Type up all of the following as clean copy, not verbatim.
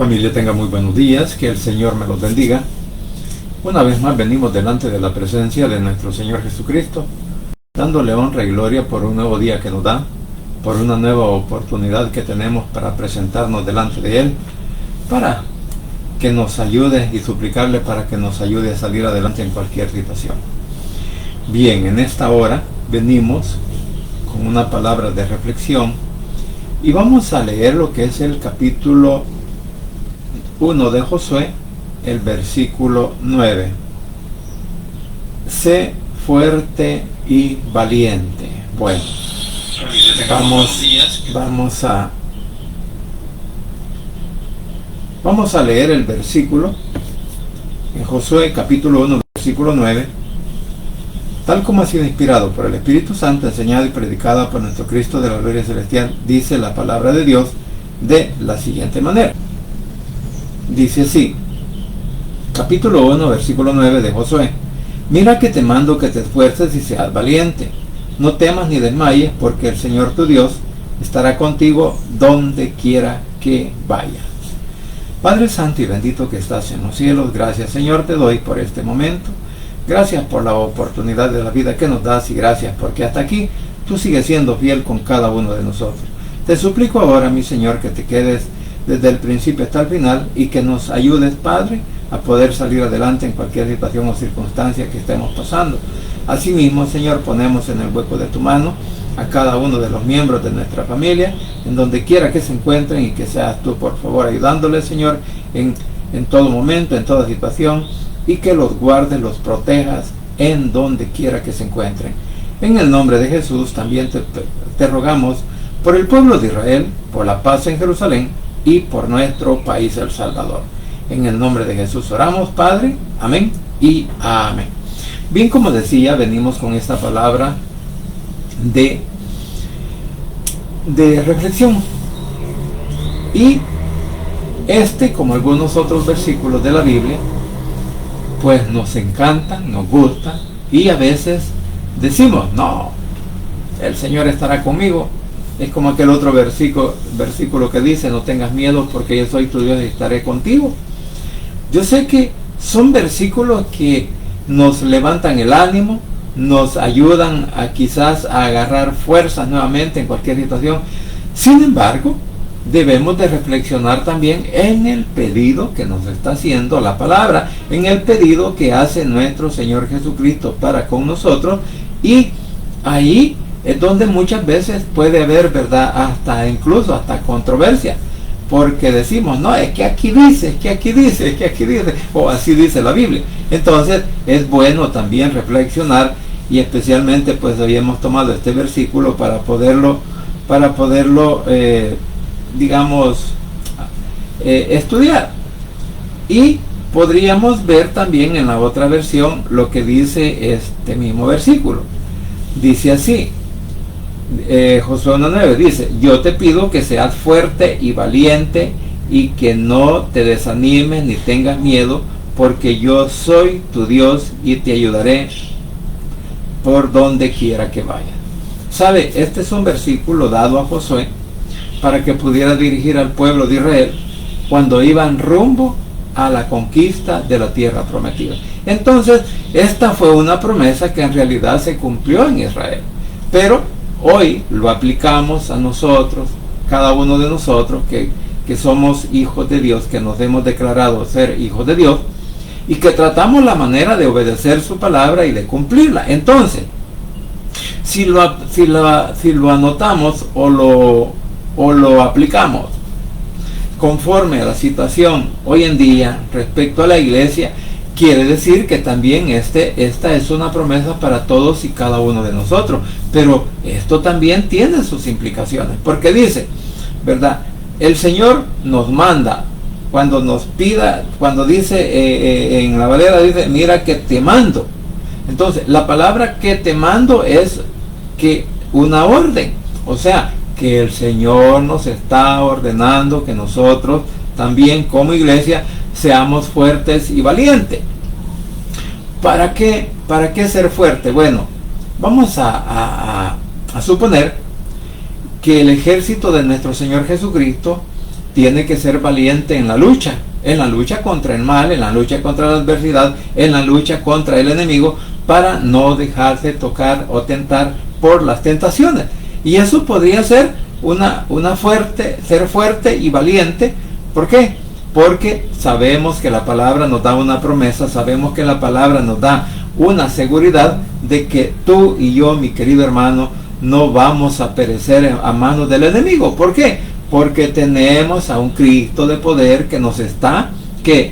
Familia, tenga muy buenos días, que el Señor me los bendiga. Una vez más venimos delante de la presencia de nuestro Señor Jesucristo, dándole honra y gloria por un nuevo día que nos da, por una nueva oportunidad que tenemos para presentarnos delante de Él, para que nos ayude y suplicarle para que nos ayude a salir adelante en cualquier situación. Bien, en esta hora venimos con una palabra de reflexión y vamos a leer lo que es el capítulo 1 de Josué, el versículo 9. Sé fuerte y valiente. Bueno, vamos a leer el versículo en Josué capítulo 1 versículo 9, tal como ha sido inspirado por el Espíritu Santo, enseñado y predicado por nuestro Cristo de la gloria celestial. Dice la palabra de Dios de la siguiente manera. Dice así, capítulo 1 versículo 9 de Josué: mira que te mando que te esfuerces y seas valiente, no temas ni desmayes, porque el Señor tu Dios estará contigo donde quiera que vayas. Padre santo y bendito que estás en los cielos, gracias Señor te doy por este momento, gracias por la oportunidad de la vida que nos das y gracias porque hasta aquí tú sigues siendo fiel con cada uno de nosotros. Te suplico ahora, mi Señor, que te quedes desde el principio hasta el final y que nos ayudes, Padre, a poder salir adelante en cualquier situación o circunstancia que estemos pasando. Asimismo, Señor, ponemos en el hueco de tu mano a cada uno de los miembros de nuestra familia, en donde quiera que se encuentren, y que seas tú, por favor, ayudándoles, Señor, en todo momento, en toda situación, y que los guardes, los protejas en donde quiera que se encuentren. En el nombre de Jesús también te rogamos por el pueblo de Israel, por la paz en Jerusalén y por nuestro país, El Salvador. En el nombre de Jesús oramos, Padre. Amén y amén. Bien, como decía, venimos con esta palabra de reflexión. Y como algunos otros versículos de la Biblia, pues nos encantan, nos gustan, y a veces decimos, no, el Señor estará conmigo. Es como aquel otro versículo que dice, no tengas miedo porque yo soy tu Dios y estaré contigo. Yo sé que son versículos que nos levantan el ánimo, nos ayudan a quizás a agarrar fuerzas nuevamente en cualquier situación. Sin embargo, debemos de reflexionar también en el pedido que nos está haciendo la palabra, en el pedido que hace nuestro Señor Jesucristo para con nosotros, y ahí es donde muchas veces puede haber, ¿verdad?, incluso hasta controversia, porque decimos, no, es que aquí dice, o así dice la Biblia. Entonces es bueno también reflexionar, y especialmente pues habíamos tomado este versículo para poderlo estudiar. Y podríamos ver también en la otra versión lo que dice este mismo versículo. Dice así, Josué 1:9 dice: yo te pido que seas fuerte y valiente y que no te desanimes ni tengas miedo, porque yo soy tu Dios y te ayudaré por donde quiera que vayas. ¿Sabe? Este es un versículo dado a Josué para que pudiera dirigir al pueblo de Israel cuando iban rumbo a la conquista de la tierra prometida. Entonces, esta fue una promesa que en realidad se cumplió en Israel, pero hoy lo aplicamos a nosotros, cada uno de nosotros que somos hijos de Dios, que nos hemos declarado ser hijos de Dios, y que tratamos la manera de obedecer su palabra y de cumplirla. Entonces, si lo anotamos o lo aplicamos conforme a la situación hoy en día respecto a la iglesia, quiere decir que también esta es una promesa para todos y cada uno de nosotros. Pero esto también tiene sus implicaciones, porque dice, ¿verdad?, el Señor nos manda, cuando nos pida, cuando dice en la Valera, dice, mira que te mando. Entonces, la palabra que te mando es que una orden, o sea, que el Señor nos está ordenando que nosotros también como iglesia seamos fuertes y valientes. ¿Para qué ser fuerte? Bueno, vamos a suponer que el ejército de nuestro Señor Jesucristo tiene que ser valiente en la lucha contra el mal, en la lucha contra la adversidad, en la lucha contra el enemigo, para no dejarse tocar o tentar por las tentaciones. Y eso podría ser ser fuerte y valiente. ¿Por qué? Porque sabemos que la palabra nos da una promesa, sabemos que la palabra nos da una seguridad de que tú y yo, mi querido hermano, no vamos a perecer a manos del enemigo. ¿Por qué? Porque tenemos a un Cristo de poder que nos está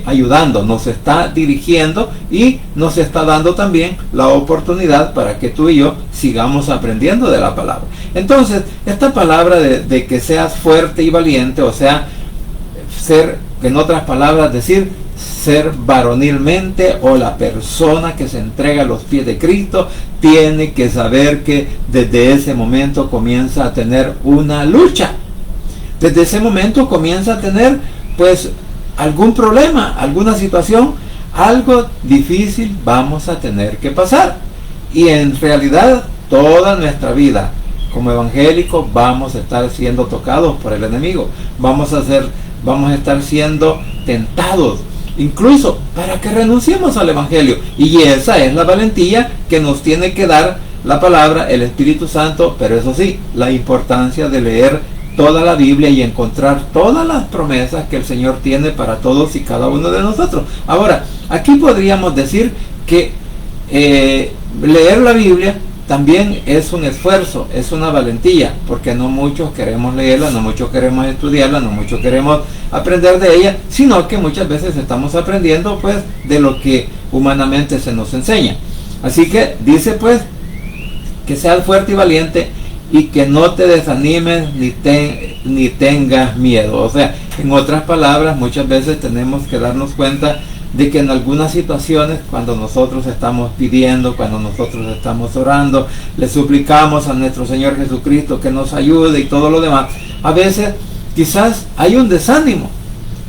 ayudando, nos está dirigiendo y nos está dando también la oportunidad para que tú y yo sigamos aprendiendo de la palabra. Entonces, esta palabra de que seas fuerte y valiente, o sea, en otras palabras, decir ser varonilmente, o la persona que se entrega a los pies de Cristo, tiene que saber que desde ese momento comienza a tener una lucha. Desde ese momento comienza a tener, pues, algún problema, alguna situación, algo difícil vamos a tener que pasar. Y en realidad toda nuestra vida como evangélicos vamos a estar siendo tocados por el enemigo. Vamos a estar siendo tentados, incluso para que renunciemos al evangelio. Y esa es la valentía que nos tiene que dar la palabra, el Espíritu Santo. Pero eso sí, la importancia de leer toda la Biblia y encontrar todas las promesas que el Señor tiene para todos y cada uno de nosotros. Ahora, aquí podríamos decir que leer la Biblia también es un esfuerzo, es una valentía, porque no muchos queremos leerla, no muchos queremos estudiarla, no muchos queremos aprender de ella, sino que muchas veces estamos aprendiendo, pues, de lo que humanamente se nos enseña. Así que dice, pues, que seas fuerte y valiente, y que no te desanimes ni tengas miedo. O sea, en otras palabras, muchas veces tenemos que darnos cuenta de que en algunas situaciones, cuando nosotros estamos pidiendo, cuando nosotros estamos orando, le suplicamos a nuestro Señor Jesucristo que nos ayude y todo lo demás, a veces quizás hay un desánimo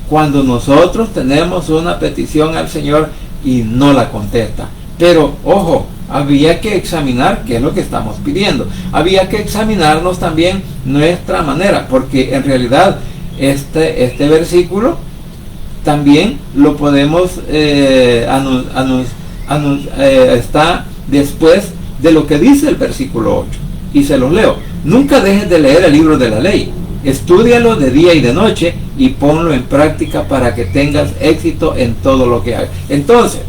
cuando nosotros tenemos una petición al Señor y no la contesta. Pero ojo, había que examinar qué es lo que estamos pidiendo. Había que examinarnos también nuestra manera, porque en realidad este versículo también lo podemos está después de lo que dice el versículo 8. Y se los leo. Nunca dejes de leer el libro de la ley. Estúdialo de día y de noche y ponlo en práctica para que tengas éxito en todo lo que hagas. Entonces,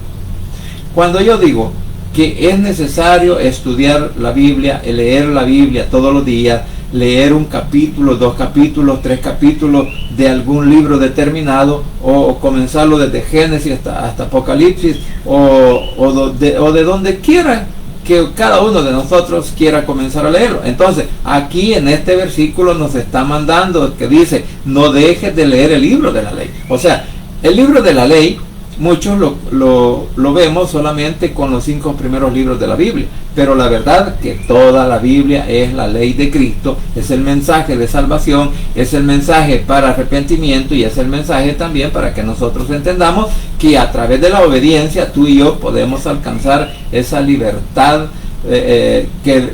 cuando yo digo que es necesario estudiar la Biblia, leer la Biblia todos los días, leer un capítulo, 2 capítulos, 3 capítulos de algún libro determinado, o comenzarlo desde Génesis hasta Apocalipsis, o de donde quiera que cada uno de nosotros quiera comenzar a leerlo. Entonces, aquí en este versículo nos está mandando que dice, no dejes de leer el libro de la ley. O sea, el libro de la ley, muchos lo vemos solamente con los 5 primeros libros de la Biblia, pero la verdad que toda la Biblia es la ley de Cristo, es el mensaje de salvación, es el mensaje para arrepentimiento, y es el mensaje también para que nosotros entendamos que a través de la obediencia tú y yo podemos alcanzar esa libertad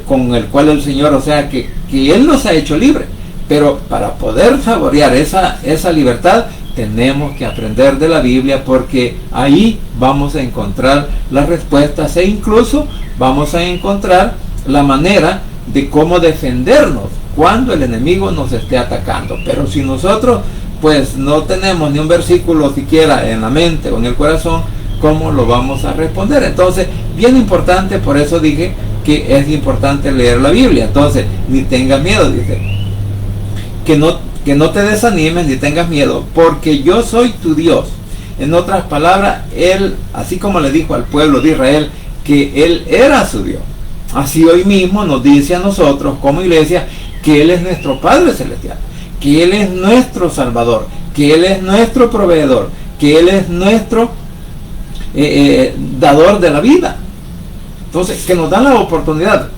con el cual el Señor, o sea, que Él nos ha hecho libre. Pero para poder saborear esa libertad, tenemos que aprender de la Biblia, porque ahí vamos a encontrar las respuestas, e incluso vamos a encontrar la manera de cómo defendernos cuando el enemigo nos esté atacando. Pero si nosotros pues no tenemos ni un versículo siquiera en la mente o en el corazón, ¿cómo lo vamos a responder? Entonces, bien importante, por eso dije que es importante leer la Biblia. Entonces, ni tengas miedo, dice, que no te desanimes ni tengas miedo, porque yo soy tu Dios. En otras palabras, Él, así como le dijo al pueblo de Israel que Él era su Dios, así hoy mismo nos dice a nosotros como iglesia que Él es nuestro Padre Celestial, que Él es nuestro Salvador, que Él es nuestro proveedor, que Él es nuestro dador de la vida. Entonces, que nos da la oportunidad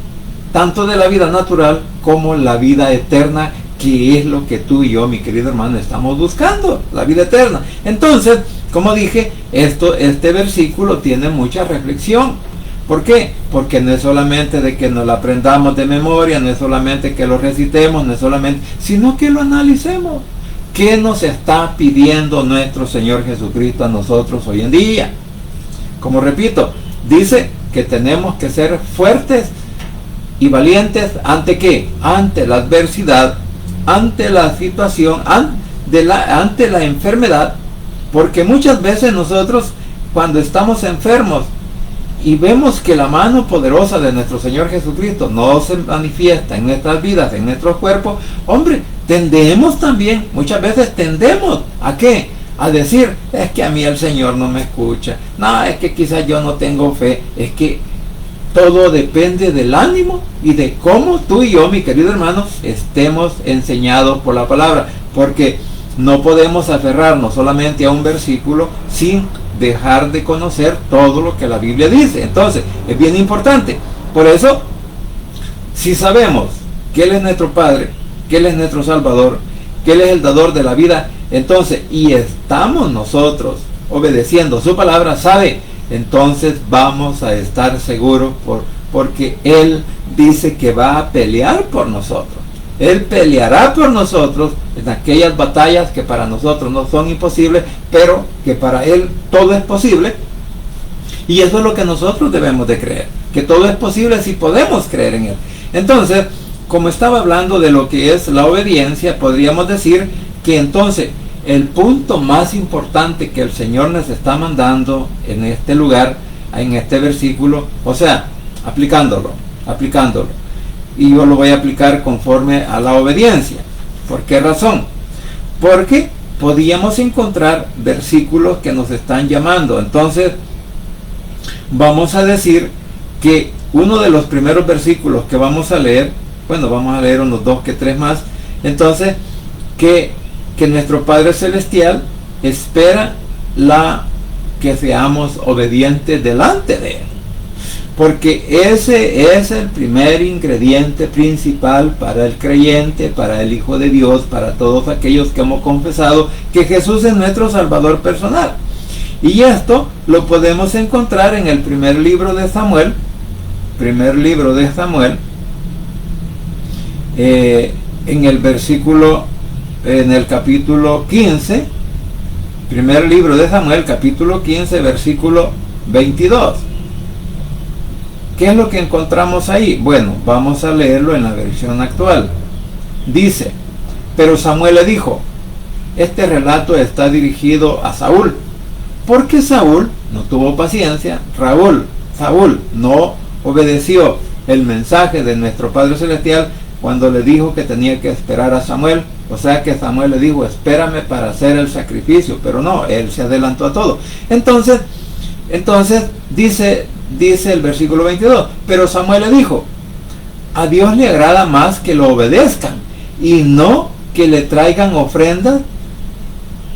tanto de la vida natural como la vida eterna, que es lo que tú y yo, mi querido hermano, estamos buscando, la vida eterna. Entonces, como dije, este versículo tiene mucha reflexión. ¿Por qué? Porque no es solamente de que nos lo aprendamos de memoria, no es solamente que lo recitemos, no es solamente, sino que lo analicemos. ¿qué nos está pidiendo nuestro Señor Jesucristo a nosotros hoy en día? Como repito, dice que tenemos que ser fuertes y valientes ¿ante qué? Ante la adversidad, ante la situación, ante la enfermedad, porque muchas veces nosotros cuando estamos enfermos y vemos que la mano poderosa de nuestro Señor Jesucristo no se manifiesta en nuestras vidas, en nuestros cuerpos, hombre, muchas veces tendemos ¿a qué? A decir, es que a mí el Señor no me escucha, no, es que quizás yo no tengo fe, es que todo depende del ánimo y de cómo tú y yo, mi querido hermano, estemos enseñados por la palabra, porque no podemos aferrarnos solamente a un versículo sin dejar de conocer todo lo que la Biblia dice. Entonces, es bien importante. Por eso, si sabemos que Él es nuestro Padre, que Él es nuestro Salvador, que Él es el dador de la vida, entonces, y estamos nosotros obedeciendo su palabra, ¿sabe? Entonces vamos a estar seguros porque Él dice que va a pelear por nosotros. Él peleará por nosotros en aquellas batallas que para nosotros no son imposibles, pero que para Él todo es posible. Y eso es lo que nosotros debemos de creer, que todo es posible si podemos creer en Él. Entonces, como estaba hablando de lo que es la obediencia, podríamos decir que entonces el punto más importante que el Señor nos está mandando en este lugar, en este versículo, o sea, aplicándolo, y yo lo voy a aplicar conforme a la obediencia. ¿Por qué razón? Porque podíamos encontrar versículos que nos están llamando. Entonces, vamos a decir que uno de los primeros versículos que vamos a leer, bueno, vamos a leer unos 2 que 3 más, entonces, que nuestro Padre Celestial espera que seamos obedientes delante de Él. Porque ese es el primer ingrediente principal para el creyente, para el Hijo de Dios, para todos aquellos que hemos confesado que Jesús es nuestro Salvador personal. Y esto lo podemos encontrar en el primer libro de Samuel, en el capítulo 15, primer libro de Samuel, capítulo 15, versículo 22. ¿Qué es lo que encontramos ahí? Bueno, vamos a leerlo en la versión actual. Dice, pero Samuel le dijo, este relato está dirigido a Saúl, porque Saúl no tuvo paciencia, Saúl no obedeció el mensaje de nuestro Padre Celestial cuando le dijo que tenía que esperar a Samuel. O sea que Samuel le dijo, espérame para hacer el sacrificio, pero no, él se adelantó a todo. Entonces dice el versículo 22, pero Samuel le dijo, a Dios le agrada más que lo obedezcan y no que le traigan ofrendas.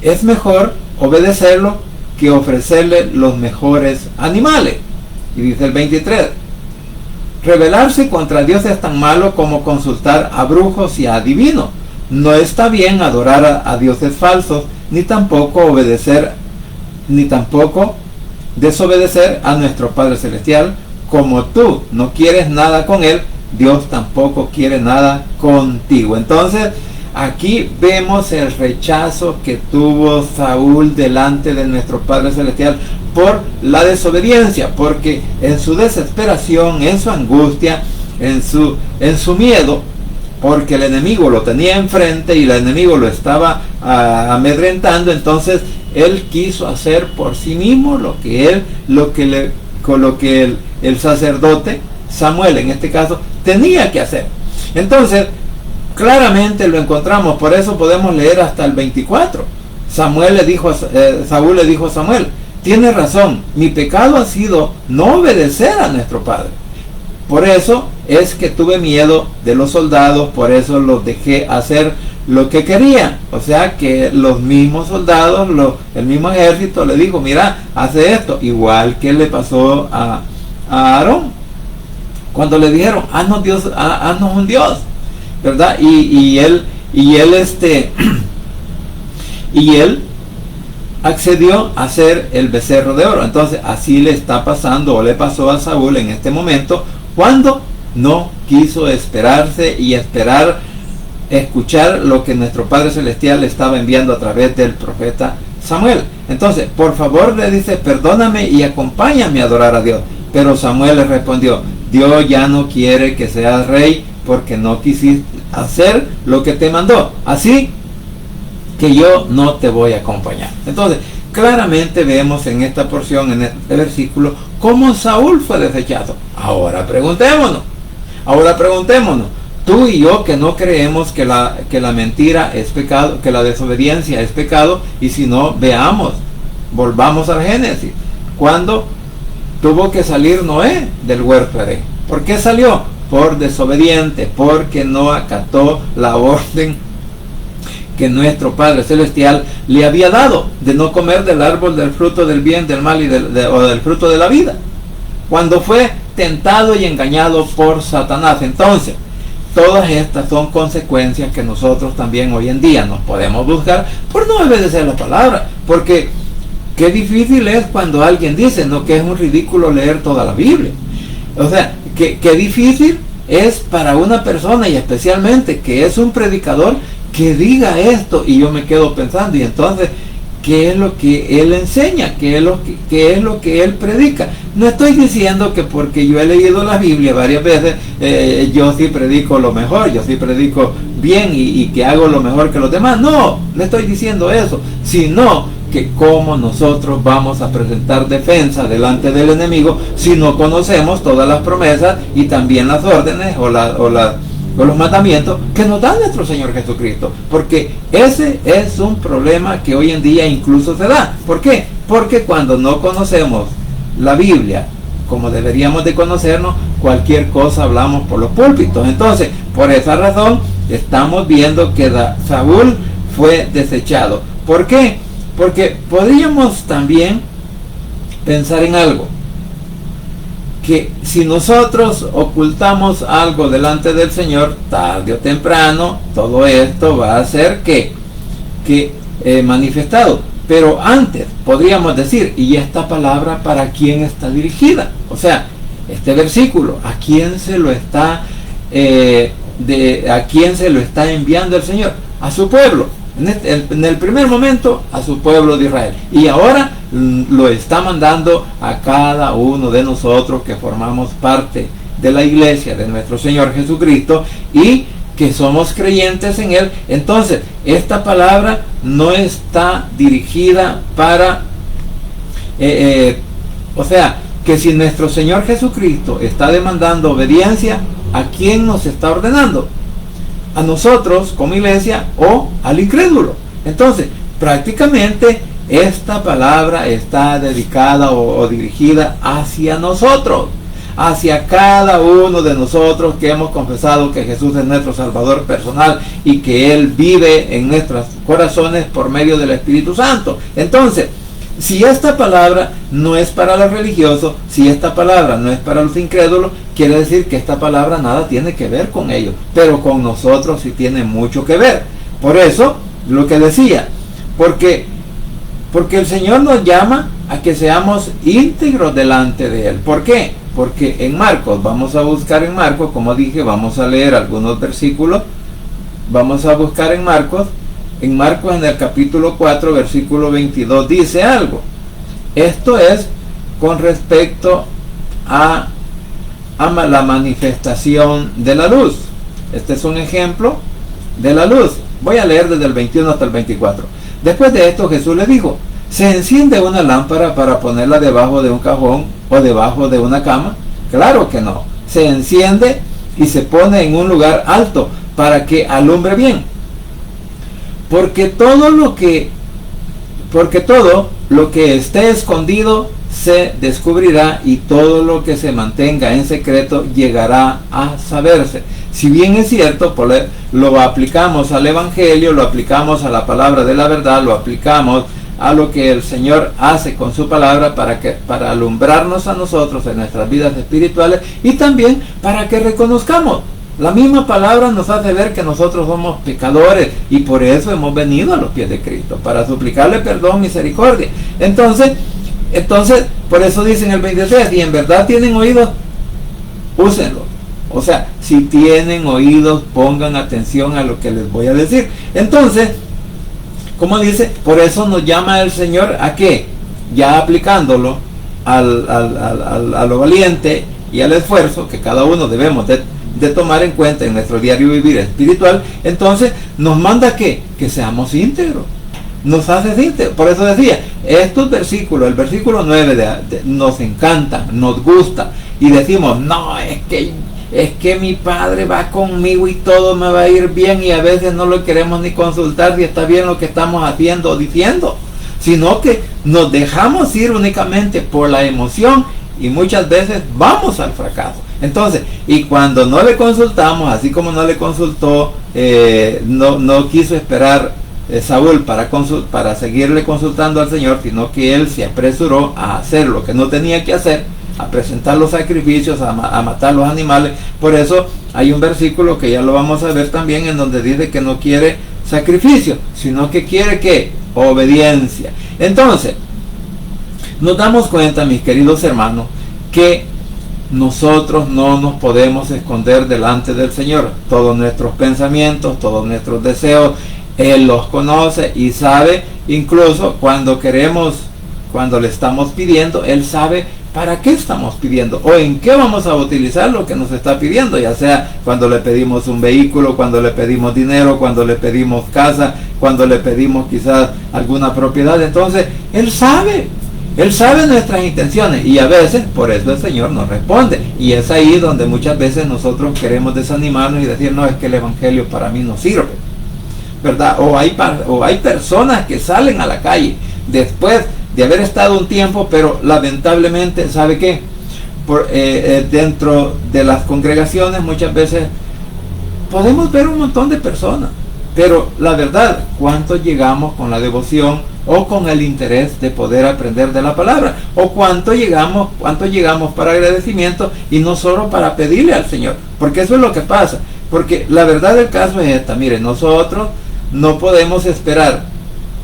Es mejor obedecerlo que ofrecerle los mejores animales. Y dice el 23, rebelarse contra Dios es tan malo como consultar a brujos y a adivinos. No está bien adorar a dioses falsos, ni tampoco desobedecer a nuestro Padre Celestial. Como tú no quieres nada con Él, Dios tampoco quiere nada contigo. Entonces, aquí vemos el rechazo que tuvo Saúl delante de nuestro Padre Celestial por la desobediencia, porque en su desesperación, en su angustia, en su miedo, porque el enemigo lo tenía enfrente y el enemigo lo estaba amedrentando, entonces él quiso hacer por sí mismo lo que el sacerdote Samuel, en este caso, tenía que hacer. Entonces, claramente lo encontramos, por eso podemos leer hasta el 24. Saúl le dijo a Samuel, tienes razón, mi pecado ha sido no obedecer a nuestro padre. Por eso es que tuve miedo de los soldados, por eso los dejé hacer lo que querían. O sea que los mismos soldados, el mismo ejército le dijo, mira, hace esto, igual que le pasó a Aarón, cuando le dijeron, haznos un Dios, ¿verdad? Y él accedió a hacer el becerro de oro. Entonces así le está pasando, o le pasó a Saúl en este momento, cuando no quiso esperarse y esperar escuchar lo que nuestro Padre Celestial le estaba enviando a través del profeta Samuel. Entonces, por favor, le dice, perdóname y acompáñame a adorar a Dios. Pero Samuel le respondió, Dios ya no quiere que seas rey porque no quisiste hacer lo que te mandó. Así que yo no te voy a acompañar. Entonces, claramente vemos en esta porción, en este versículo, cómo Saúl fue desechado. Ahora preguntémonos, tú y yo que no creemos que la mentira es pecado, que la desobediencia es pecado, y si no, volvamos al Génesis, cuando tuvo que salir Noé del huerto de Edén. ¿Por qué salió? Por desobediente, porque no acató la orden que nuestro Padre Celestial le había dado de no comer del árbol del fruto del bien, del mal o del fruto de la vida, cuando fue tentado y engañado por Satanás. Entonces, todas estas son consecuencias que nosotros también hoy en día nos podemos buscar por no obedecer la palabra, porque qué difícil es cuando alguien dice, no, que es un ridículo leer toda la Biblia. O sea, qué difícil es para una persona, y especialmente que es un predicador, que diga esto, y yo me quedo pensando, y entonces, ¿qué es lo que él enseña? ¿Qué es lo que él predica? No estoy diciendo que porque yo he leído la Biblia varias veces, yo sí predico lo mejor, yo sí predico bien y que hago lo mejor que los demás. No estoy diciendo eso, sino que cómo nosotros vamos a presentar defensa delante del enemigo si no conocemos todas las promesas y también las órdenes o los mandamientos que nos da nuestro Señor Jesucristo, porque ese es un problema que hoy en día incluso se da. ¿Por qué? Porque cuando no conocemos la Biblia como deberíamos de conocernos, cualquier cosa hablamos por los púlpitos. Entonces, por esa razón estamos viendo que Saúl fue desechado. ¿Por qué? Porque podríamos también pensar en algo, que si nosotros ocultamos algo delante del Señor, tarde o temprano, todo esto va a ser que manifestado. Pero antes podríamos decir, ¿y esta palabra para quién está dirigida? O sea, este versículo, ¿a quién se lo está enviando el Señor? A su pueblo. En el primer momento a su pueblo de Israel, y ahora lo está mandando a cada uno de nosotros que formamos parte de la iglesia de nuestro Señor Jesucristo y que somos creyentes en Él. Entonces, esta palabra no está dirigida para o sea, que si nuestro Señor Jesucristo está demandando obediencia, ¿a quién nos está ordenando? A nosotros como iglesia o al incrédulo. Entonces, prácticamente esta palabra está dedicada o dirigida hacia nosotros, hacia cada uno de nosotros que hemos confesado que Jesús es nuestro Salvador personal y que Él vive en nuestros corazones por medio del Espíritu Santo. Entonces, si esta palabra no es para los religiosos, si esta palabra no es para los incrédulos, quiere decir que esta palabra nada tiene que ver con ellos, pero con nosotros sí tiene mucho que ver. Por eso, lo que decía, porque el Señor nos llama a que seamos íntegros delante de Él. ¿Por qué? Porque en Marcos, vamos a buscar en Marcos, como dije, vamos a leer algunos versículos, vamos a buscar en Marcos en el capítulo 4, versículo 22, dice algo. Esto es con respecto a la manifestación de la luz. Este es un ejemplo de la luz. Voy a leer desde el 21 hasta el 24. Después de esto Jesús le dijo: ¿se enciende una lámpara para ponerla debajo de un cajón o debajo de una cama? Claro que no. Se enciende y se pone en un lugar alto para que alumbre bien. Porque todo lo que esté escondido se descubrirá, y todo lo que se mantenga en secreto llegará a saberse. Si bien es cierto, lo aplicamos al Evangelio, lo aplicamos a la palabra de la verdad, lo aplicamos a lo que el Señor hace con su palabra para alumbrarnos a nosotros en nuestras vidas espirituales, y también para que reconozcamos. La misma palabra nos hace ver que nosotros somos pecadores, y por eso hemos venido a los pies de Cristo, para suplicarle perdón, misericordia. Entonces, por eso dice en el 23, y en verdad tienen oídos, úsenlos. O sea, si tienen oídos, pongan atención a lo que les voy a decir. Entonces, como dice, por eso nos llama el Señor a qué, ya aplicándolo a lo valiente y al esfuerzo que cada uno debemos de tomar en cuenta en nuestro diario vivir espiritual. Entonces nos manda que seamos íntegros, nos hace íntegros. Por eso decía, estos versículos, el versículo 9 nos encanta, nos gusta, y decimos, no, es que mi padre va conmigo y todo me va a ir bien, y a veces no lo queremos ni consultar si está bien lo que estamos haciendo o diciendo, sino que nos dejamos ir únicamente por la emoción y muchas veces vamos al fracaso. Entonces, y cuando no le consultamos, así como no le consultó, no quiso esperar Saúl para seguirle consultando al Señor, sino que él se apresuró a hacer lo que no tenía que hacer, a presentar los sacrificios, a matar los animales. Por eso hay un versículo que ya lo vamos a ver también, en donde dice que no quiere sacrificio, sino que quiere ¿qué? Obediencia. Entonces, nos damos cuenta, mis queridos hermanos, que nosotros no nos podemos esconder delante del Señor. Todos nuestros pensamientos, todos nuestros deseos, Él los conoce y sabe, incluso cuando le estamos pidiendo, Él sabe para qué estamos pidiendo o en qué vamos a utilizar lo que nos está pidiendo, ya sea cuando le pedimos un vehículo, cuando le pedimos dinero, cuando le pedimos casa, cuando le pedimos quizás alguna propiedad. Entonces Él sabe nuestras intenciones, y a veces por eso el Señor nos responde, y es ahí donde muchas veces nosotros queremos desanimarnos y decir, no, es que el Evangelio para mí no sirve, ¿verdad? O hay personas que salen a la calle después de haber estado un tiempo, pero lamentablemente, ¿sabe qué? Dentro de las congregaciones muchas veces podemos ver un montón de personas, pero la verdad, ¿cuánto llegamos con la devoción o con el interés de poder aprender de la palabra? ¿O cuánto llegamos para agradecimiento y no solo para pedirle al Señor? Porque eso es lo que pasa. Porque la verdad del caso es esta, mire, nosotros no podemos esperar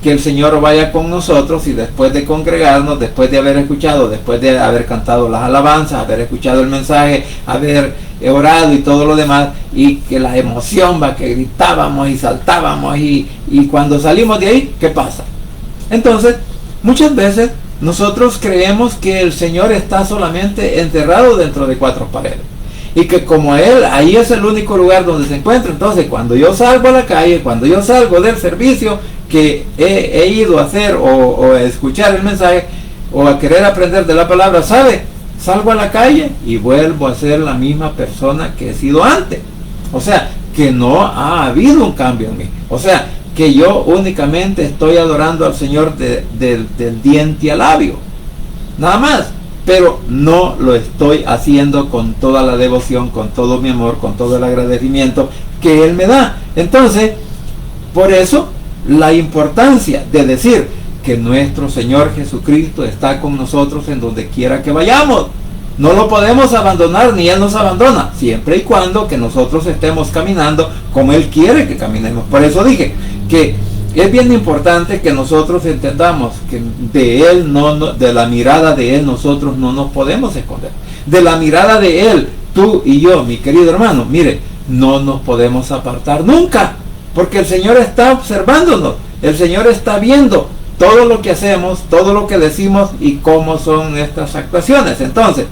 que el Señor vaya con nosotros y después de congregarnos, después de haber escuchado, después de haber cantado las alabanzas, haber escuchado el mensaje, haber orado y todo lo demás, y que la emoción va, que gritábamos y saltábamos, y cuando salimos de ahí, ¿qué pasa? Entonces, muchas veces nosotros creemos que el Señor está solamente encerrado dentro de cuatro paredes, y que como Él, ahí es el único lugar donde se encuentra. Entonces, cuando yo salgo a la calle, cuando yo salgo del servicio que he ido a hacer o a escuchar el mensaje o a querer aprender de la palabra, ¿sabe? Salgo a la calle y vuelvo a ser la misma persona que he sido antes. O sea, que no ha habido un cambio en mí. O sea, que yo únicamente estoy adorando al Señor del diente al labio. Nada más. Pero no lo estoy haciendo con toda la devoción, con todo mi amor, con todo el agradecimiento que Él me da. Entonces, por eso, la importancia de decir que nuestro Señor Jesucristo está con nosotros en donde quiera que vayamos. No lo podemos abandonar, ni Él nos abandona, siempre y cuando que nosotros estemos caminando como Él quiere que caminemos. Por eso dije que es bien importante que nosotros entendamos que de Él, de la mirada de Él, nosotros no nos podemos esconder. De la mirada de Él, tú y yo, mi querido hermano, mire, no nos podemos apartar nunca, porque el Señor está observándonos, el Señor está viendo todo lo que hacemos, todo lo que decimos y cómo son nuestras actuaciones. Entonces,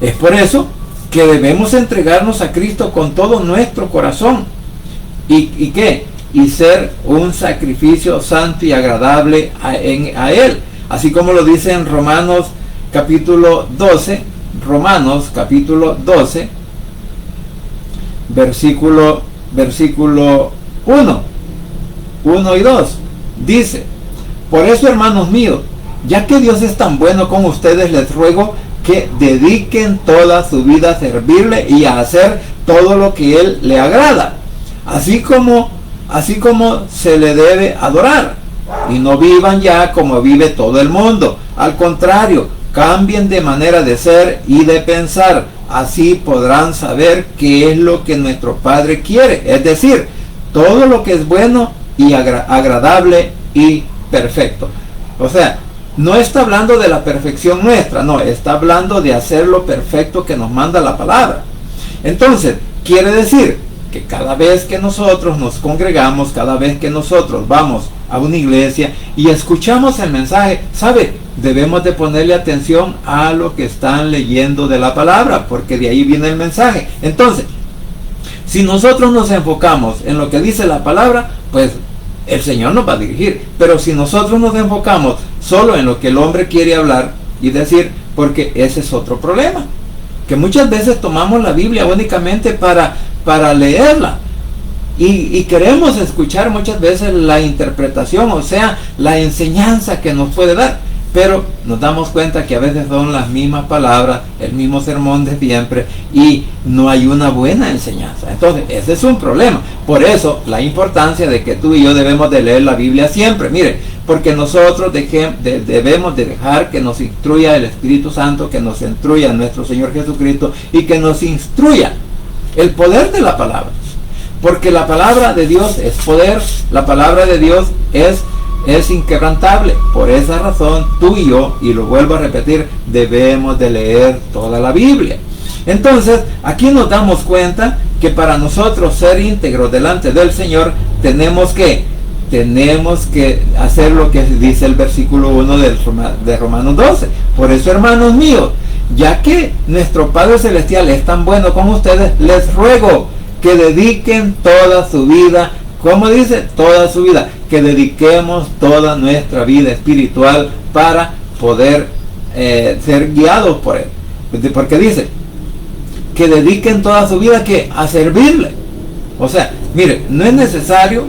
es por eso que debemos entregarnos a Cristo con todo nuestro corazón. ¿Y qué? Y ser un sacrificio santo y agradable a Él. Así como lo dice en Romanos capítulo 12, versículo 1 y 2. Dice, por eso, hermanos míos, ya que Dios es tan bueno con ustedes, les ruego que dediquen toda su vida a servirle y a hacer todo lo que Él le agrada, así como se le debe adorar, y no vivan ya como vive todo el mundo. Al contrario, cambien de manera de ser y de pensar, así podrán saber qué es lo que nuestro Padre quiere, es decir, todo lo que es bueno y agradable y perfecto. O sea, no está hablando de la perfección nuestra, no, está hablando de hacer lo perfecto que nos manda la palabra. Entonces, quiere decir que cada vez que nosotros nos congregamos, cada vez que nosotros vamos a una iglesia y escuchamos el mensaje, ¿sabe? Debemos de ponerle atención a lo que están leyendo de la palabra, porque de ahí viene el mensaje. Entonces, si nosotros nos enfocamos en lo que dice la palabra, pues el Señor nos va a dirigir. Pero si nosotros nos enfocamos solo en lo que el hombre quiere hablar y decir, porque ese es otro problema, que muchas veces tomamos la Biblia únicamente para leerla y queremos escuchar muchas veces la interpretación, o sea, la enseñanza que nos puede dar, pero nos damos cuenta que a veces son las mismas palabras, el mismo sermón de siempre, y no hay una buena enseñanza. Entonces ese es un problema. Por eso la importancia de que tú y yo debemos de leer la Biblia siempre. Mire, porque nosotros debemos de dejar que nos instruya el Espíritu Santo, que nos instruya nuestro Señor Jesucristo, y que nos instruya el poder de la palabra. Porque la palabra de Dios es poder, la palabra de Dios es inquebrantable. Por esa razón, tú y yo, y lo vuelvo a repetir, debemos de leer toda la Biblia. Entonces, aquí nos damos cuenta que para nosotros ser íntegros delante del Señor, tenemos que hacer lo que dice el versículo 1 de Romanos 12. Por eso, hermanos míos, ya que nuestro Padre Celestial es tan bueno con ustedes, les ruego que dediquen toda su vida, ¿cómo dice? Toda su vida, que dediquemos toda nuestra vida espiritual para poder ser guiados por Él. Porque dice, que dediquen toda su vida que a servirle. O sea, mire, no es necesario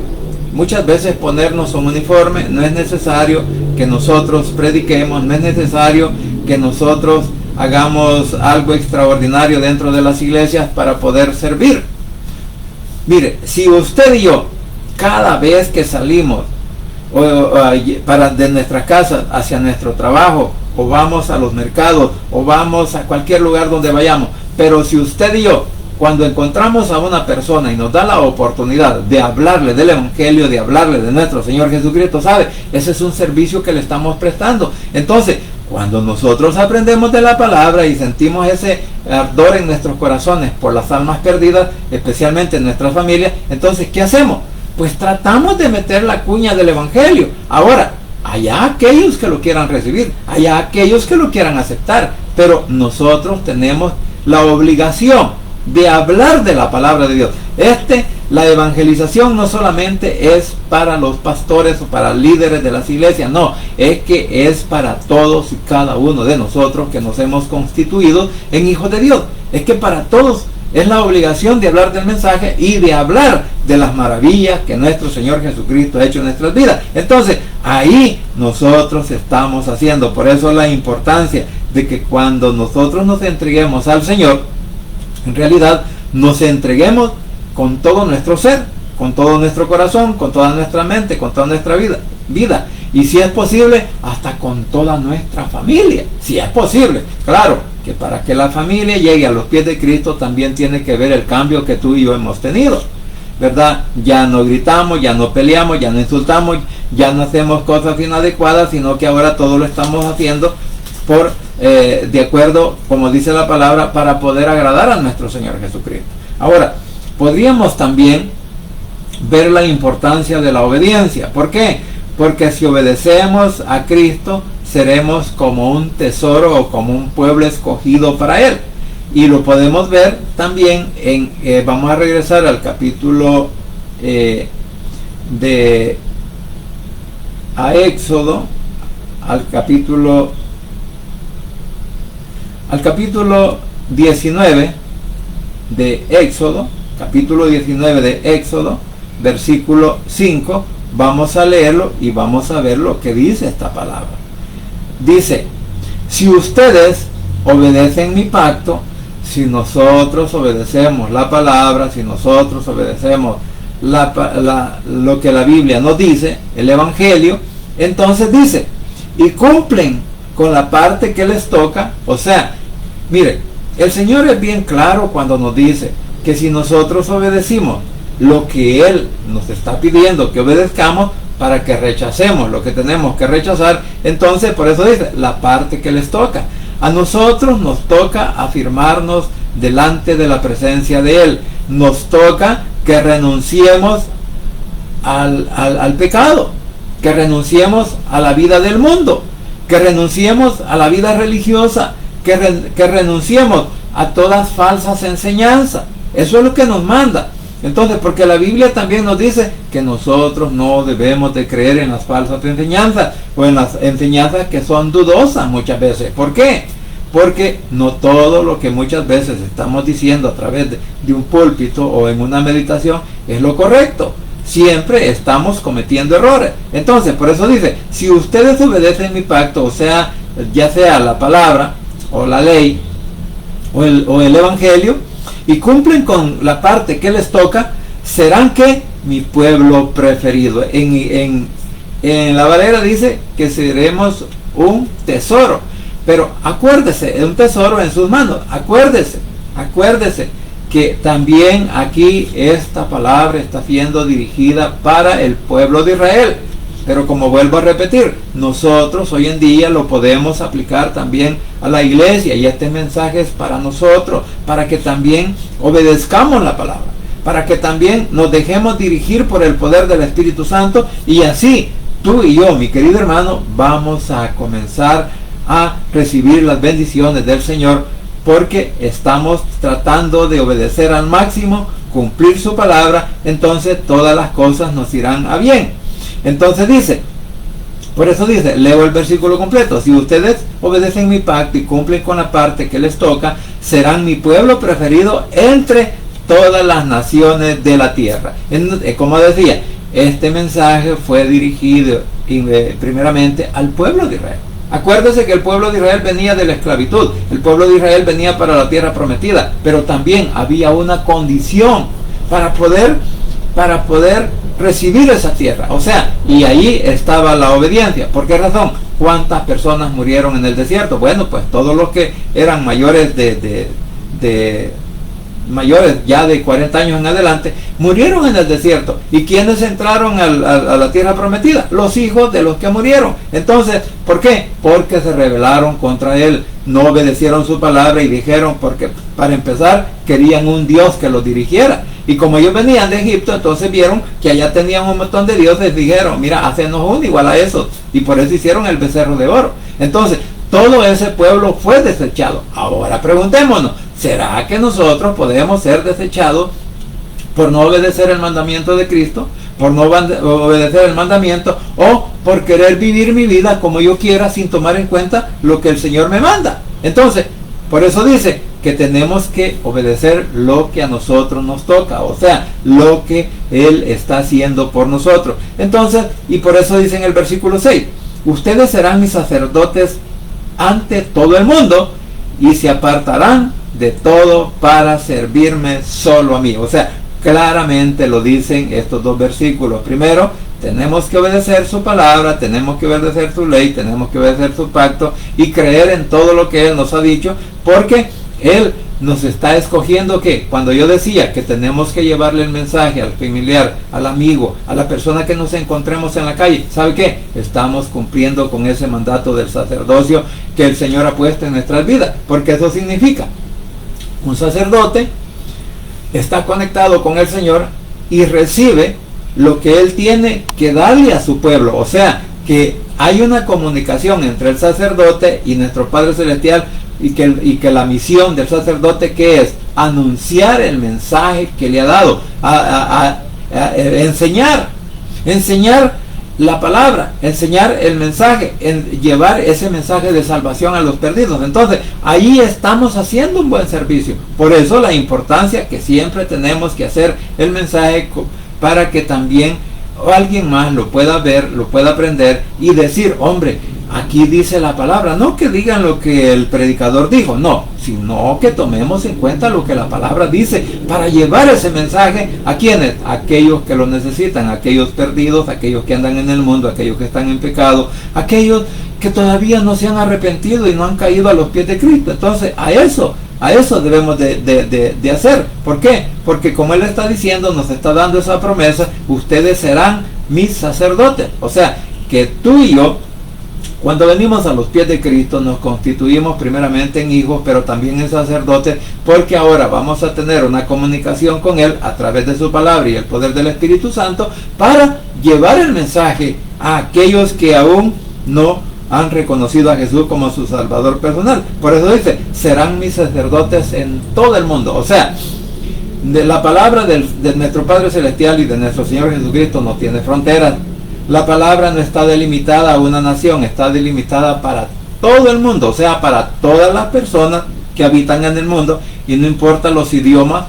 muchas veces ponernos un uniforme, no es necesario que nosotros prediquemos, no es necesario que nosotros hagamos algo extraordinario dentro de las iglesias para poder servir. Mire, si usted y yo, cada vez que salimos de nuestra casa hacia nuestro trabajo, o vamos a los mercados, o vamos a cualquier lugar donde vayamos, pero si usted y yo, cuando encontramos a una persona y nos da la oportunidad de hablarle del Evangelio, de hablarle de nuestro Señor Jesucristo, ¿sabe? Ese es un servicio que le estamos prestando. Entonces, cuando nosotros aprendemos de la palabra y sentimos ese ardor en nuestros corazones por las almas perdidas, especialmente en nuestra familia, entonces, ¿qué hacemos? Pues tratamos de meter la cuña del Evangelio. Ahora, allá aquellos que lo quieran recibir, allá aquellos que lo quieran aceptar, pero nosotros tenemos la obligación de hablar de la palabra de Dios. La evangelización no solamente es para los pastores o para líderes de las iglesias, no, es que es para todos y cada uno de nosotros que nos hemos constituido en hijos de Dios. Es que para todos es la obligación de hablar del mensaje y de hablar de las maravillas que nuestro Señor Jesucristo ha hecho en nuestras vidas. Entonces, ahí nosotros estamos haciendo. Por eso la importancia de que cuando nosotros nos entreguemos al Señor, en realidad nos entreguemos con todo nuestro ser, con todo nuestro corazón, con toda nuestra mente, con toda nuestra vida. Y si es posible, hasta con toda nuestra familia. Si es posible. Claro, que para que la familia llegue a los pies de Cristo también tiene que ver el cambio que tú y yo hemos tenido, ¿verdad? Ya no gritamos, ya no peleamos, ya no insultamos, ya no hacemos cosas inadecuadas, sino que ahora todo lo estamos haciendo de acuerdo, como dice la palabra, para poder agradar a nuestro Señor Jesucristo. Ahora, podríamos también ver la importancia de la obediencia. ¿Por qué? Porque si obedecemos a Cristo, seremos como un tesoro o como un pueblo escogido para Él. Y lo podemos ver también vamos a regresar al capítulo a Éxodo, al capítulo 19 de Éxodo, capítulo 19 de Éxodo, versículo 5, vamos a leerlo y vamos a ver lo que dice esta palabra. Dice, si ustedes obedecen mi pacto, si nosotros obedecemos la palabra, si nosotros obedecemos lo que la Biblia nos dice, el Evangelio, entonces dice, y cumplen con la parte que les toca. O sea, mire, el Señor es bien claro cuando nos dice que si nosotros obedecimos lo que Él nos está pidiendo que obedezcamos, para que rechacemos lo que tenemos que rechazar, entonces por eso dice, la parte que les toca. A nosotros nos toca afirmarnos delante de la presencia de Él. Nos toca que renunciemos al pecado, que renunciemos a la vida del mundo, que renunciemos a la vida religiosa, que renunciemos a todas falsas enseñanzas. Eso es lo que nos manda. Entonces, porque la Biblia también nos dice que nosotros no debemos de creer en las falsas enseñanzas o en las enseñanzas que son dudosas muchas veces. ¿Por qué? Porque no todo lo que muchas veces estamos diciendo a través de un púlpito o en una meditación es lo correcto. Siempre estamos cometiendo errores. Entonces, por eso dice, si ustedes obedecen mi pacto, o sea, ya sea la palabra o la ley o el evangelio, y cumplen con la parte que les toca, serán que mi pueblo preferido. En la Valera dice que seremos un tesoro. Pero acuérdese, es un tesoro en sus manos. Acuérdese que también aquí esta palabra está siendo dirigida para el pueblo de Israel. Pero como vuelvo a repetir, nosotros hoy en día lo podemos aplicar también a la iglesia, y este mensaje es para nosotros, para que también obedezcamos la palabra, para que también nos dejemos dirigir por el poder del Espíritu Santo, y así tú y yo, mi querido hermano, vamos a comenzar a recibir las bendiciones del Señor, porque estamos tratando de obedecer al máximo, cumplir su palabra. Entonces todas las cosas nos irán a bien. Entonces dice, por eso dice, leo el versículo completo: si ustedes obedecen mi pacto y cumplen con la parte que les toca, serán mi pueblo preferido entre todas las naciones de la tierra. Como decía, este mensaje fue dirigido primeramente al pueblo de Israel. Acuérdese que el pueblo de Israel venía de la esclavitud, el pueblo de Israel venía para la tierra prometida, pero también había una condición para poder recibir esa tierra. O sea, y ahí estaba la obediencia. ¿Por qué razón? ¿Cuántas personas murieron en el desierto? Bueno, pues todos los que eran mayores mayores ya de 40 años en adelante murieron en el desierto. ¿Y quiénes entraron a la tierra prometida? Los hijos de los que murieron. Entonces, ¿por qué? Porque se rebelaron contra él, no obedecieron su palabra y dijeron, porque para empezar querían un Dios que los dirigiera, y como ellos venían de Egipto, entonces vieron que allá tenían un montón de dioses, dijeron, mira, hacenos uno igual a eso, y por eso hicieron el becerro de oro. Entonces todo ese pueblo fue desechado. Ahora preguntémonos, ¿será que nosotros podemos ser desechados por no obedecer el mandamiento de Cristo, por no obedecer el mandamiento, o por querer vivir mi vida como yo quiera sin tomar en cuenta lo que el Señor me manda? Entonces, por eso dice que tenemos que obedecer lo que a nosotros nos toca, o sea, lo que Él está haciendo por nosotros. Entonces, y por eso dice en el versículo 6, ustedes serán mis sacerdotes ante todo el mundo y se apartarán de todo para servirme solo a mí. O sea, claramente lo dicen estos dos versículos. Primero, tenemos que obedecer su palabra, tenemos que obedecer su ley, tenemos que obedecer su pacto y creer en todo lo que Él nos ha dicho, porque Él nos está escogiendo. Que cuando yo decía que tenemos que llevarle el mensaje al familiar, al amigo, a la persona que nos encontremos en la calle, ¿sabe qué? Estamos cumpliendo con ese mandato del sacerdocio que el Señor ha puesto en nuestras vidas, porque eso significa, un sacerdote está conectado con el Señor y recibe lo que Él tiene que darle a su pueblo. O sea, que hay una comunicación entre el sacerdote y nuestro Padre Celestial, y que la misión del sacerdote, que es anunciar el mensaje que le ha dado, enseñar la palabra, enseñar el mensaje, llevar ese mensaje de salvación a los perdidos. Entonces, ahí estamos haciendo un buen servicio. Por eso la importancia que siempre tenemos que hacer el mensaje, para que también alguien más lo pueda ver, lo pueda aprender y decir, hombre, aquí dice la palabra. No que digan lo que el predicador dijo, no, sino que tomemos en cuenta lo que la palabra dice para llevar ese mensaje a quienes, aquellos que lo necesitan, aquellos perdidos, aquellos que andan en el mundo, aquellos que están en pecado, aquellos que todavía no se han arrepentido y no han caído a los pies de Cristo. Entonces a eso debemos de hacer. ¿Por qué? Porque como Él está diciendo, nos está dando esa promesa, ustedes serán mis sacerdotes. O sea, que tú y yo, Cuando venimos a los pies de Cristo nos constituimos primeramente en hijos, pero también en sacerdotes, porque ahora vamos a tener una comunicación con Él a través de su palabra y el poder del Espíritu Santo para llevar el mensaje a aquellos que aún no han reconocido a Jesús como su Salvador personal. Por eso dice, serán mis sacerdotes en todo el mundo. O sea, de la palabra de nuestro Padre Celestial y de nuestro Señor Jesucristo no tiene fronteras. La palabra no está delimitada a una nación, está delimitada para todo el mundo, o sea, para todas las personas que habitan en el mundo, y no importa los idiomas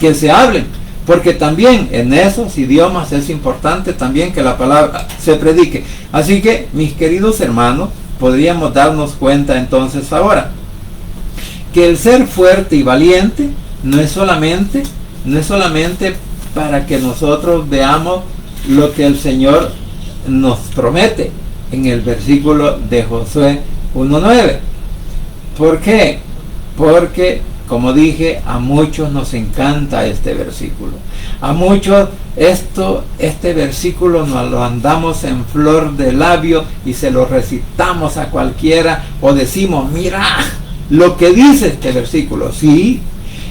que se hablen, porque también en esos idiomas es importante también que la palabra se predique. Así que, mis queridos hermanos, podríamos darnos cuenta entonces ahora que el ser fuerte y valiente no es solamente para que nosotros veamos lo que el Señor nos promete en el versículo de Josué 1:9. ¿Por qué? Porque, como dije, a muchos nos encanta este versículo. A muchos este versículo nos lo andamos en flor de labio y se lo recitamos a cualquiera, o decimos, mira lo que dice este versículo. Sí,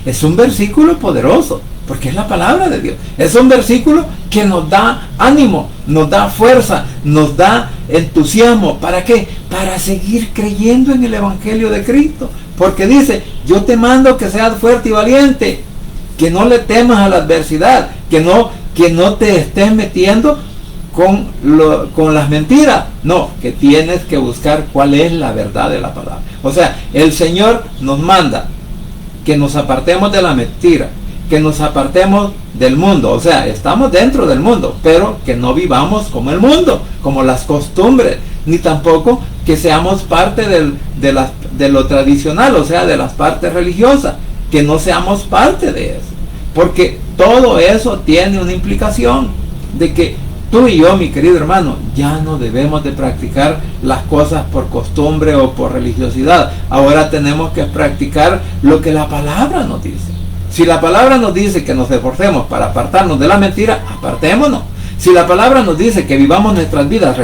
es un versículo poderoso, porque es la palabra de Dios. Es un versículo que nos da ánimo, nos da fuerza, nos da entusiasmo. ¿Para qué? Para seguir creyendo en el Evangelio de Cristo. Porque dice, yo te mando que seas fuerte y valiente, que no le temas a la adversidad, que no te estés metiendo con las mentiras. No, que tienes que buscar cuál es la verdad de la palabra. O sea, el Señor nos manda que nos apartemos de la mentira, que nos apartemos del mundo. O sea, estamos dentro del mundo, pero que no vivamos como el mundo, como las costumbres, ni tampoco que seamos parte de lo tradicional, o sea, de las partes religiosas, que no seamos parte de eso, porque todo eso tiene una implicación de que tú y yo, mi querido hermano, ya no debemos de practicar las cosas por costumbre o por religiosidad. Ahora tenemos que practicar lo que la palabra nos dice. Si la palabra nos dice que nos esforcemos para apartarnos de la mentira, apartémonos. Si la palabra nos dice que vivamos nuestras vidas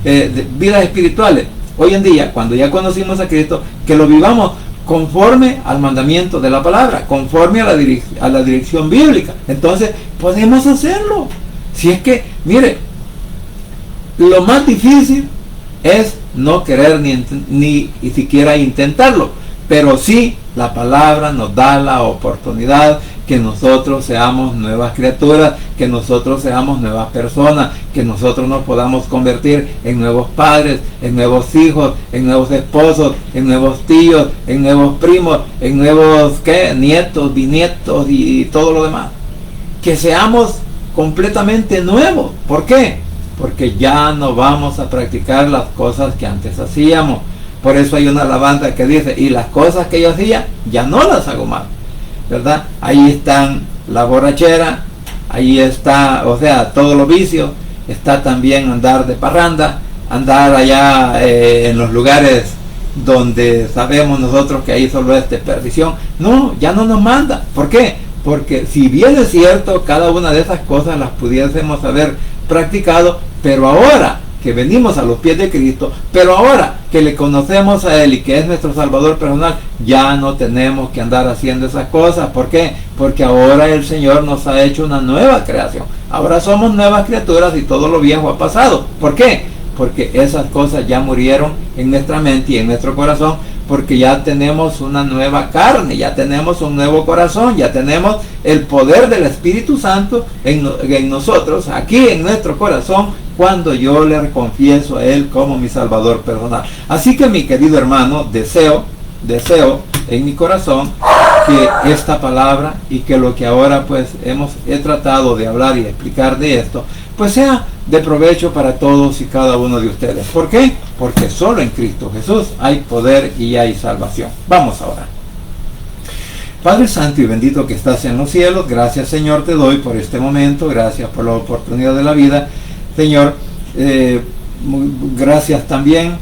espirituales, hoy en día, cuando ya conocimos a Cristo, que lo vivamos conforme al mandamiento de la palabra, conforme a la dirección bíblica, entonces podemos hacerlo. Si es que, mire, lo más difícil es no querer ni siquiera intentarlo, pero sí la palabra nos da la oportunidad que nosotros seamos nuevas criaturas, que nosotros seamos nuevas personas, que nosotros nos podamos convertir en nuevos padres, en nuevos hijos, en nuevos esposos, en nuevos tíos, en nuevos primos, en nuevos nietos, bisnietos y todo lo demás. Que seamos completamente nuevos. ¿Por qué? Porque ya no vamos a practicar las cosas que antes hacíamos. Por eso hay una alabanza que dice, y las cosas que yo hacía, ya no las hago más, ¿verdad? Ahí están la borrachera, ahí está, o sea, todos los vicios, está también andar de parranda, andar allá en los lugares donde sabemos nosotros que ahí solo es perdición. No, ya no nos manda. ¿Por qué? Porque si bien es cierto, cada una de esas cosas las pudiésemos haber practicado, pero ahora que venimos a los pies de Cristo, pero ahora que le conocemos a Él y que es nuestro Salvador personal, ya no tenemos que andar haciendo esas cosas. ¿Por qué? Porque ahora el Señor nos ha hecho una nueva creación. Ahora somos nuevas criaturas y todo lo viejo ha pasado. ¿Por qué? Porque esas cosas ya murieron en nuestra mente y en nuestro corazón, porque ya tenemos una nueva carne, ya tenemos un nuevo corazón, ya tenemos el poder del Espíritu Santo en nosotros, aquí en nuestro corazón, cuando yo le confieso a Él como mi Salvador personal. Así que, mi querido hermano, deseo en mi corazón que esta palabra y que lo que ahora pues he tratado de hablar y explicar de esto, pues sea de provecho para todos y cada uno de ustedes. ¿Por qué? Porque solo en Cristo Jesús hay poder y hay salvación. Vamos a orar. Padre Santo y bendito que estás en los cielos, gracias Señor te doy por este momento, gracias por la oportunidad de la vida, Señor. Gracias también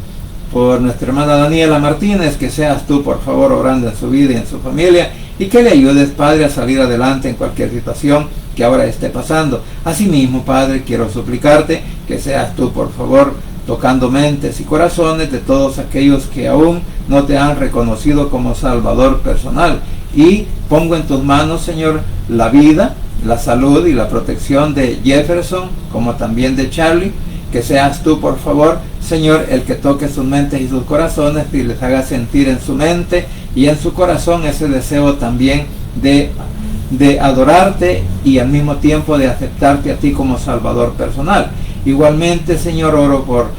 por nuestra hermana Daniela Martínez, que seas tú por favor obrando en su vida y en su familia, y que le ayudes, Padre, a salir adelante en cualquier situación que ahora esté pasando. Asimismo, Padre, quiero suplicarte que seas tú por favor tocando mentes y corazones de todos aquellos que aún no te han reconocido como Salvador personal. Y pongo en tus manos, Señor, la vida, la salud y la protección de Jefferson, como también de Charlie. Que seas tú, por favor, Señor, el que toque sus mentes y sus corazones y les haga sentir en su mente y en su corazón ese deseo también de adorarte y al mismo tiempo de aceptarte a ti como Salvador personal. Igualmente, Señor, oro por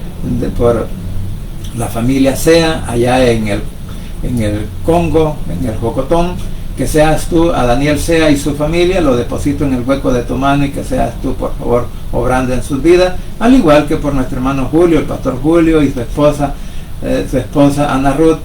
la familia Sea allá en el Congo, en el Jocotón. Que seas tú, a Daniel Sea y su familia, lo deposito en el hueco de tu mano y que seas tú, por favor, obrando en sus vidas, al igual que por nuestro hermano Julio, el pastor Julio y su esposa Ana Ruth.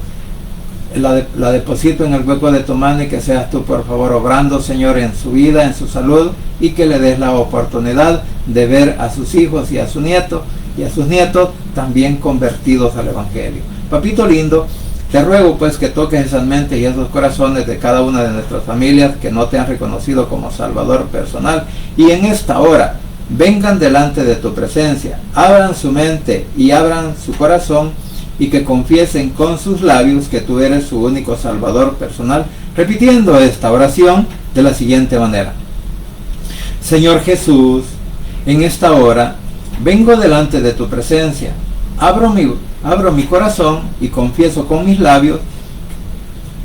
La deposito en el hueco de tu mano y que seas tú, por favor, obrando, Señor, en su vida, en su salud, y que le des la oportunidad de ver a sus hijos y a sus nietos también convertidos al Evangelio. Papito lindo, te ruego pues que toques esas mentes y esos corazones de cada una de nuestras familias que no te han reconocido como Salvador personal, y en esta hora vengan delante de tu presencia, abran su mente y abran su corazón, y que confiesen con sus labios que tú eres su único Salvador personal, repitiendo esta oración de la siguiente manera: Señor Jesús, en esta hora vengo delante de tu presencia, abro mi corazón y confieso con mis labios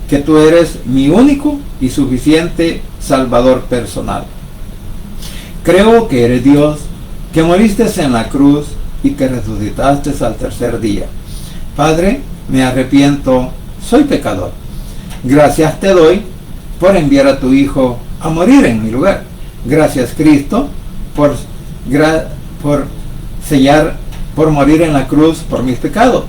que tú eres mi único y suficiente Salvador personal. Creo que eres Dios, que moriste en la cruz y que resucitaste al tercer día. Padre, me arrepiento, soy pecador. Gracias te doy por enviar a tu Hijo a morir en mi lugar. Gracias, Cristo, por morir en la cruz por mis pecados.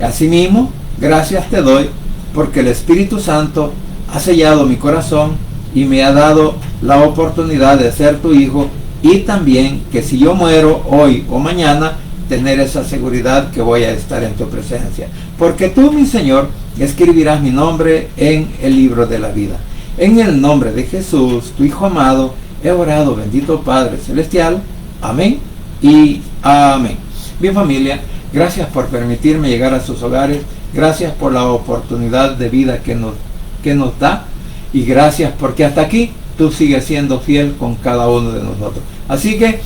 Asimismo, gracias te doy porque el Espíritu Santo ha sellado mi corazón y me ha dado la oportunidad de ser tu hijo, y también que si yo muero hoy o mañana, tener esa seguridad que voy a estar en tu presencia. Porque tú, mi Señor, escribirás mi nombre en el libro de la vida. En el nombre de Jesús, tu Hijo amado, he orado, bendito Padre Celestial. Amén y amén. Bien, familia, gracias por permitirme llegar a sus hogares, gracias por la oportunidad de vida que nos da, y gracias porque hasta aquí tú sigues siendo fiel con cada uno de nosotros. Así que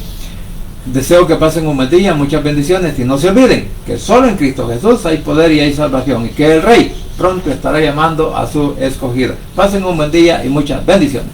deseo que pasen un buen día, muchas bendiciones, y no se olviden que solo en Cristo Jesús hay poder y hay salvación, y que el Rey pronto estará llamando a su escogido. Pasen un buen día y muchas bendiciones.